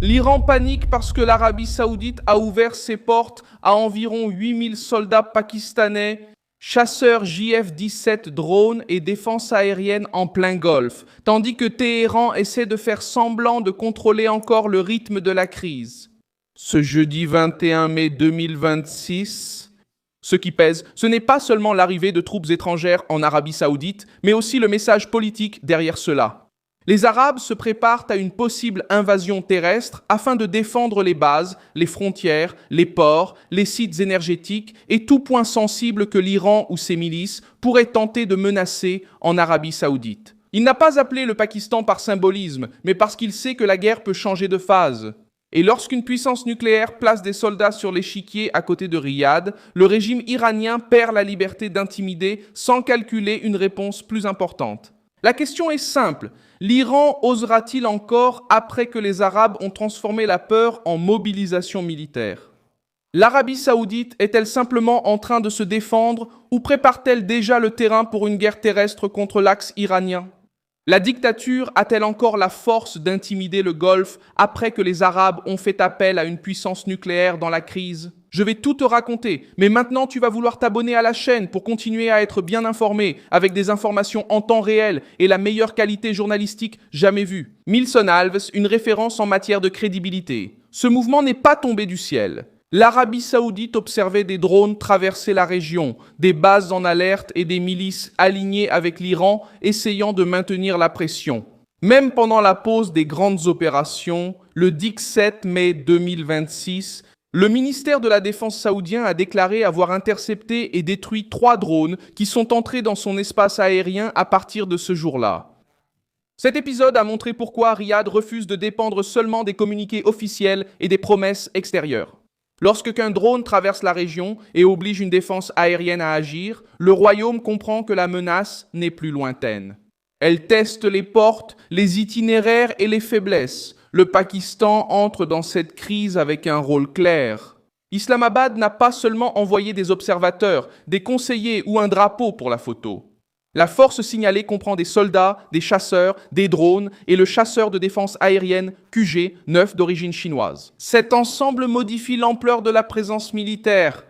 L'Iran panique parce que l'Arabie Saoudite a ouvert ses portes à environ 8000 soldats pakistanais, chasseurs JF-17 drones et défense aérienne en plein Golfe, tandis que Téhéran essaie de faire semblant de contrôler encore le rythme de la crise. Ce jeudi 21 mai 2026, ce qui pèse, ce n'est pas seulement l'arrivée de troupes étrangères en Arabie Saoudite, mais aussi le message politique derrière cela. Les Arabes se préparent à une possible invasion terrestre afin de défendre les bases, les frontières, les ports, les sites énergétiques et tout point sensible que l'Iran ou ses milices pourraient tenter de menacer en Arabie Saoudite. Il n'a pas appelé le Pakistan par symbolisme, mais parce qu'il sait que la guerre peut changer de phase. Et lorsqu'une puissance nucléaire place des soldats sur l'échiquier à côté de Riyad, le régime iranien perd la liberté d'intimider sans calculer une réponse plus importante. La question est simple. L'Iran osera-t-il encore après que les Arabes ont transformé la peur en mobilisation militaire? L'Arabie Saoudite est-elle simplement en train de se défendre ou prépare-t-elle déjà le terrain pour une guerre terrestre contre l'axe iranien? La dictature a-t-elle encore la force d'intimider le Golfe après que les Arabes ont fait appel à une puissance nucléaire dans la crise? Je vais tout te raconter, mais maintenant tu vas vouloir t'abonner à la chaîne pour continuer à être bien informé avec des informations en temps réel et la meilleure qualité journalistique jamais vue. Milson Alves, une référence en matière de crédibilité. Ce mouvement n'est pas tombé du ciel. L'Arabie Saoudite observait des drones traverser la région, des bases en alerte et des milices alignées avec l'Iran essayant de maintenir la pression. Même pendant la pause des grandes opérations, le 17 mai 2026, le ministère de la Défense saoudien a déclaré avoir intercepté et détruit 3 drones qui sont entrés dans son espace aérien à partir de ce jour-là. Cet épisode a montré pourquoi Riyad refuse de dépendre seulement des communiqués officiels et des promesses extérieures. Lorsqu'un drone traverse la région et oblige une défense aérienne à agir, le royaume comprend que la menace n'est plus lointaine. Elle teste les portes, les itinéraires et les faiblesses. Le Pakistan entre dans cette crise avec un rôle clair. Islamabad n'a pas seulement envoyé des observateurs, des conseillers ou un drapeau pour la photo. La force signalée comprend des soldats, des chasseurs, des drones et le chasseur de défense aérienne QG-9 d'origine chinoise. Cet ensemble modifie l'ampleur de la présence militaire.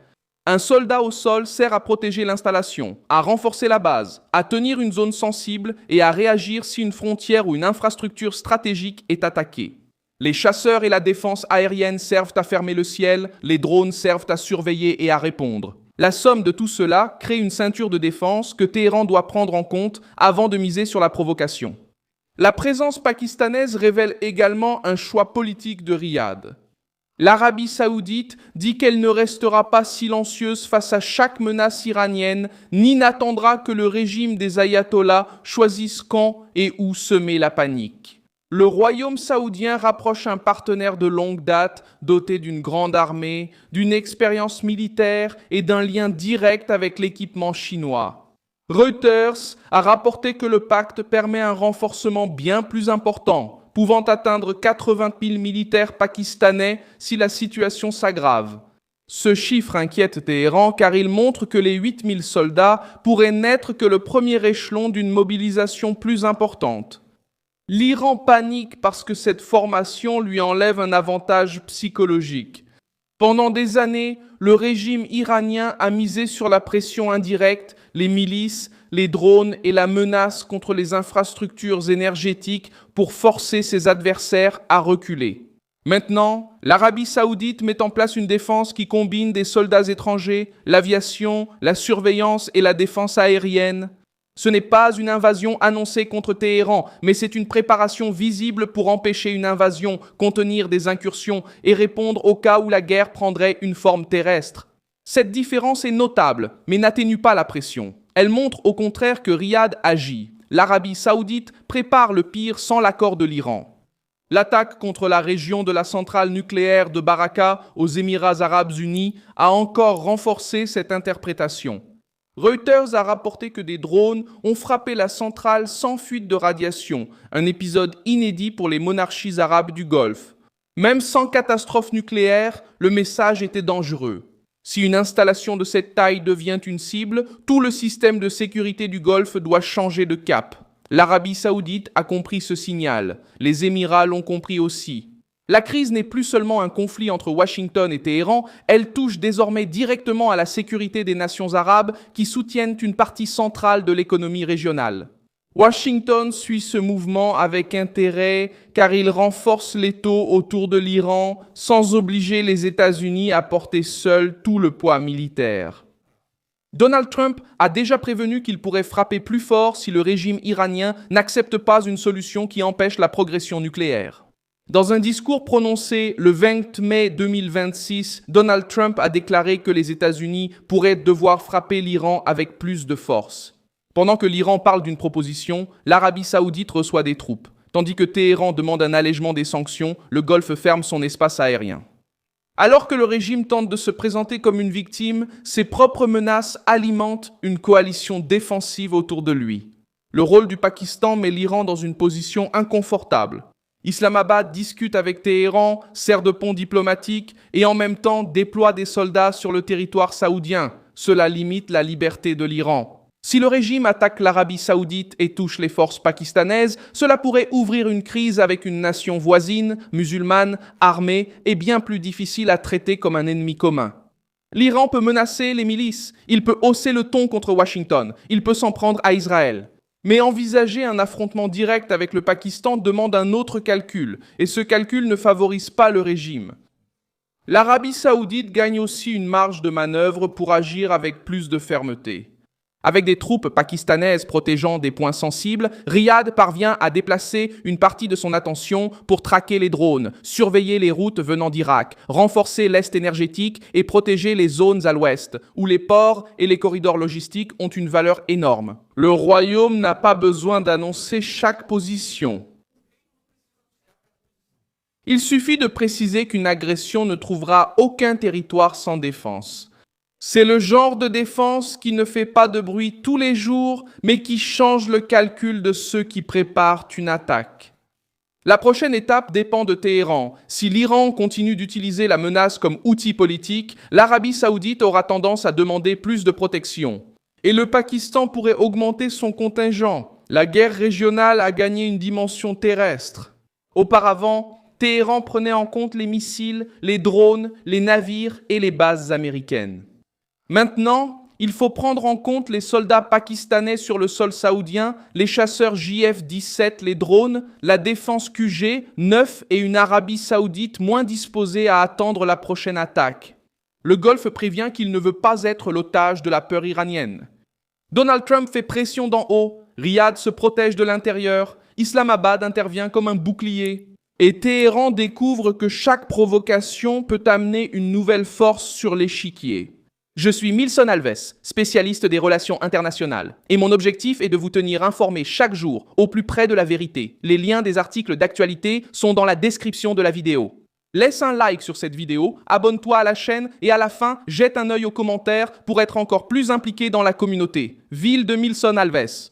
Un soldat au sol sert à protéger l'installation, à renforcer la base, à tenir une zone sensible et à réagir si une frontière ou une infrastructure stratégique est attaquée. Les chasseurs et la défense aérienne servent à fermer le ciel, les drones servent à surveiller et à répondre. La somme de tout cela crée une ceinture de défense que Téhéran doit prendre en compte avant de miser sur la provocation. La présence pakistanaise révèle également un choix politique de Riyad. L'Arabie Saoudite dit qu'elle ne restera pas silencieuse face à chaque menace iranienne, ni n'attendra que le régime des ayatollahs choisisse quand et où semer la panique. Le royaume saoudien rapproche un partenaire de longue date, doté d'une grande armée, d'une expérience militaire et d'un lien direct avec l'équipement chinois. Reuters a rapporté que le pacte permet un renforcement bien plus important, pouvant atteindre 80 000 militaires pakistanais si la situation s'aggrave. Ce chiffre inquiète Téhéran car il montre que les 8 000 soldats pourraient n'être que le premier échelon d'une mobilisation plus importante. L'Iran panique parce que cette formation lui enlève un avantage psychologique. Pendant des années, le régime iranien a misé sur la pression indirecte, les milices, les drones et la menace contre les infrastructures énergétiques pour forcer ses adversaires à reculer. Maintenant, l'Arabie Saoudite met en place une défense qui combine des soldats étrangers, l'aviation, la surveillance et la défense aérienne. Ce n'est pas une invasion annoncée contre Téhéran, mais c'est une préparation visible pour empêcher une invasion, contenir des incursions et répondre au cas où la guerre prendrait une forme terrestre. Cette différence est notable, mais n'atténue pas la pression. Elle montre au contraire que Riyad agit. L'Arabie Saoudite prépare le pire sans l'accord de l'Iran. L'attaque contre la région de la centrale nucléaire de Baraka aux Émirats arabes unis a encore renforcé cette interprétation. Reuters a rapporté que des drones ont frappé la centrale sans fuite de radiation, un épisode inédit pour les monarchies arabes du Golfe. Même sans catastrophe nucléaire, le message était dangereux. Si une installation de cette taille devient une cible, tout le système de sécurité du Golfe doit changer de cap. L'Arabie Saoudite a compris ce signal. Les Émirats l'ont compris aussi. La crise n'est plus seulement un conflit entre Washington et Téhéran, elle touche désormais directement à la sécurité des nations arabes qui soutiennent une partie centrale de l'économie régionale. Washington suit ce mouvement avec intérêt car il renforce l'étau autour de l'Iran sans obliger les États-Unis à porter seuls tout le poids militaire. Donald Trump a déjà prévenu qu'il pourrait frapper plus fort si le régime iranien n'accepte pas une solution qui empêche la progression nucléaire. Dans un discours prononcé le 20 mai 2026, Donald Trump a déclaré que les États-Unis pourraient devoir frapper l'Iran avec plus de force. Pendant que l'Iran parle d'une proposition, l'Arabie saoudite reçoit des troupes. Tandis que Téhéran demande un allègement des sanctions, le Golfe ferme son espace aérien. Alors que le régime tente de se présenter comme une victime, ses propres menaces alimentent une coalition défensive autour de lui. Le rôle du Pakistan met l'Iran dans une position inconfortable. Islamabad discute avec Téhéran, sert de pont diplomatique et en même temps déploie des soldats sur le territoire saoudien. Cela limite la liberté de l'Iran. Si le régime attaque l'Arabie saoudite et touche les forces pakistanaises, cela pourrait ouvrir une crise avec une nation voisine, musulmane, armée et bien plus difficile à traiter comme un ennemi commun. L'Iran peut menacer les milices, il peut hausser le ton contre Washington, il peut s'en prendre à Israël. Mais envisager un affrontement direct avec le Pakistan demande un autre calcul, et ce calcul ne favorise pas le régime. L'Arabie saoudite gagne aussi une marge de manœuvre pour agir avec plus de fermeté. Avec des troupes pakistanaises protégeant des points sensibles, Riyad parvient à déplacer une partie de son attention pour traquer les drones, surveiller les routes venant d'Irak, renforcer l'est énergétique et protéger les zones à l'ouest, où les ports et les corridors logistiques ont une valeur énorme. Le royaume n'a pas besoin d'annoncer chaque position. Il suffit de préciser qu'une agression ne trouvera aucun territoire sans défense. C'est le genre de défense qui ne fait pas de bruit tous les jours, mais qui change le calcul de ceux qui préparent une attaque. La prochaine étape dépend de Téhéran. Si l'Iran continue d'utiliser la menace comme outil politique, l'Arabie saoudite aura tendance à demander plus de protection. Et le Pakistan pourrait augmenter son contingent. La guerre régionale a gagné une dimension terrestre. Auparavant, Téhéran prenait en compte les missiles, les drones, les navires et les bases américaines. Maintenant, il faut prendre en compte les soldats pakistanais sur le sol saoudien, les chasseurs JF-17, les drones, la défense QG-9 et une Arabie saoudite moins disposée à attendre la prochaine attaque. Le Golfe prévient qu'il ne veut pas être l'otage de la peur iranienne. Donald Trump fait pression d'en haut, Riyad se protège de l'intérieur, Islamabad intervient comme un bouclier. Et Téhéran découvre que chaque provocation peut amener une nouvelle force sur l'échiquier. Je suis Milson Alves, spécialiste des relations internationales, et mon objectif est de vous tenir informés chaque jour, au plus près de la vérité. Les liens des articles d'actualité sont dans la description de la vidéo. Laisse un like sur cette vidéo, abonne-toi à la chaîne et à la fin, jette un œil aux commentaires pour être encore plus impliqué dans la communauté. Ville de Milson Alves.